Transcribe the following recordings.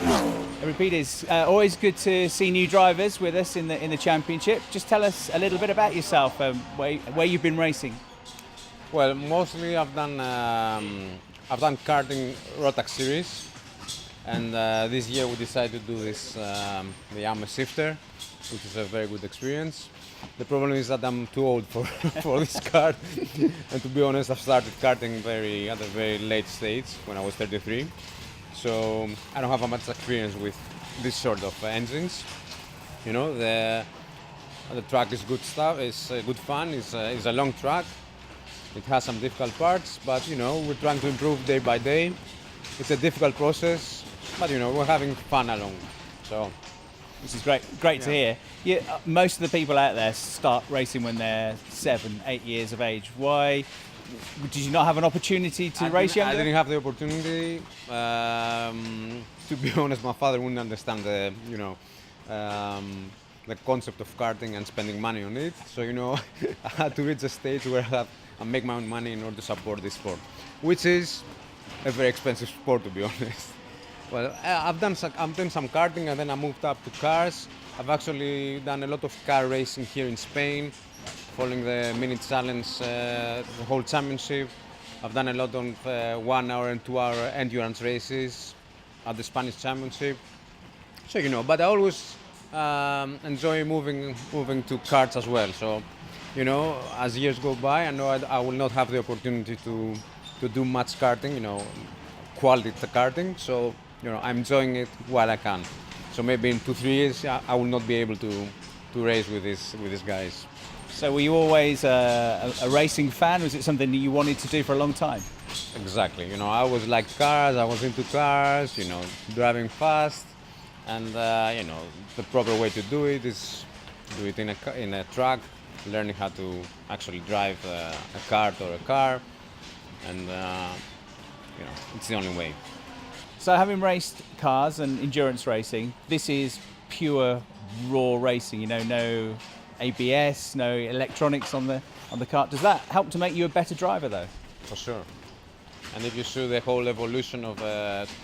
Euripidis, always good to see new drivers with us in the championship. Just tell us a little bit about yourself, where you've been racing. Well, mostly I've done karting Rotax series, and this year we decided to do this the YAMA Shifter, which is a very good experience. The problem is that I'm too old for for this kart, and to be honest, I've started karting at a very late stage when I was 33. So I don't have much experience with this sort of engines. You know, the track is good stuff. It's good fun. It's a long track. It has some difficult parts, but you know, we're trying to improve day by day. It's a difficult process, but you know, we're having fun along. So this is great to hear. Most of the people out there start racing when they're 7, 8 years of age. Why did you not have an opportunity to race younger? I didn't have the opportunity. To be honest, my father wouldn't understand the concept of karting and spending money on it. So you know, I had to reach a stage where I make my own money in order to support this sport, which is a very expensive sport, to be honest. Well, I've done some karting, and then I moved up to cars. I've actually done a lot of car racing here in Spain, following the mini challenge, the whole championship. I've done a lot of 1 hour and 2 hour endurance races at the Spanish championship. So you know, but I always enjoy moving to karts as well. So you know, as years go by, I know I will not have the opportunity to do much karting, you know, quality karting. So you know, I'm enjoying it while I can. So maybe in 2-3 years, I will not be able to race with these guys. So were you always a racing fan? Was it something that you wanted to do for a long time? Exactly. You know, I always liked cars. I was into cars. You know, driving fast, and you know, the proper way to do it is do it in a track, learning how to actually drive a kart or a car, and you know, it's the only way. So having raced cars and endurance racing, this is pure raw racing. You know, no ABS, no electronics on the kart. Does that help to make you a better driver, though? For sure. And if you see the whole evolution of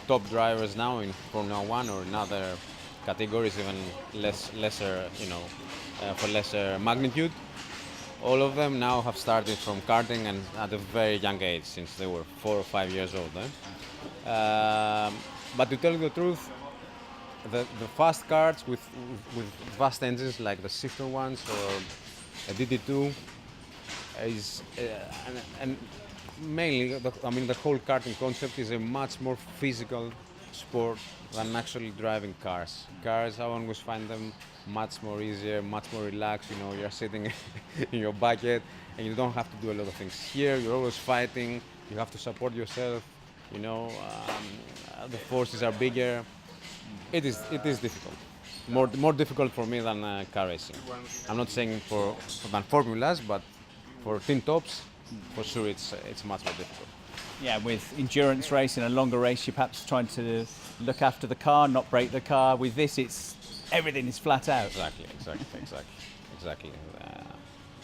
top drivers now in Formula 1 or in other categories, even lesser, you know, for lesser magnitude, all of them now have started from karting, and at a very young age, since they were 4 or 5 years old. But to tell you the truth, the fast karts with fast engines like the shifter ones or a DD2 is and mainly, the whole karting concept is a much more physical sport than actually driving cars. Cars, I always find them much more easier, much more relaxed. You know, you're sitting in your bucket and you don't have to do a lot of things. Here, you're always fighting. You have to support yourself. You know, the forces are bigger. It is difficult. More difficult for me than car racing. I'm not saying than formulas, but for tin tops, for sure, it's much more difficult. Yeah, with endurance racing, a longer race, you're perhaps trying to look after the car, not break the car. With this, everything is flat out. Exactly.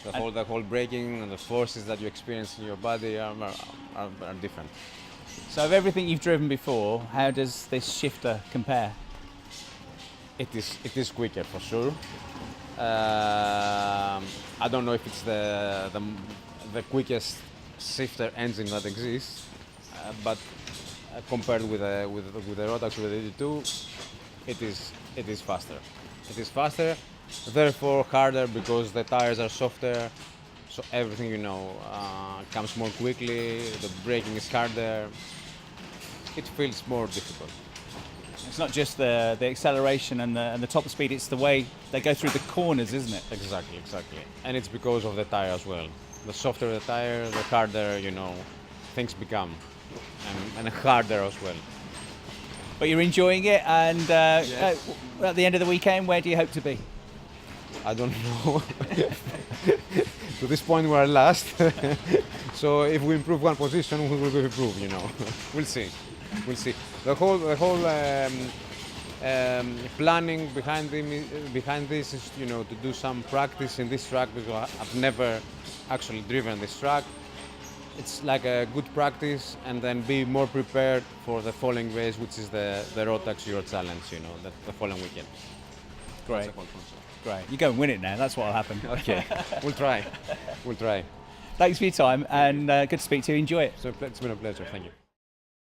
The whole braking and the forces that you experience in your body are different. So of everything you've driven before, how does this shifter compare? It is quicker for sure. I don't know if it's the quickest shifter engine that exists, but compared with the Rotax, with the DD2, it is faster. It is faster, therefore harder because the tires are softer. So everything, you know, comes more quickly. The braking is harder. It feels more difficult. It's not just the acceleration and the top speed, it's the way they go through the corners, isn't it? Exactly. And it's because of the tire as well. The softer the tire, the harder, you know, things become, and harder as well. But you're enjoying it, and yes. At the end of the weekend, where do you hope to be? I don't know. To this point, we're last. So if we improve one position, we will improve. You know, we'll see. The whole planning behind this is, you know, to do some practice in this track, because I've never actually driven this track. it's like a good practice, and then be more prepared for the following race, which is the Road Taxi Euro Challenge, the following weekend. Great. Great. You go and win it now. That's what'll happen. Okay, we'll try. We'll try. Thanks for your time, and good to speak to you. Enjoy it. So it's been a pleasure. Thank you.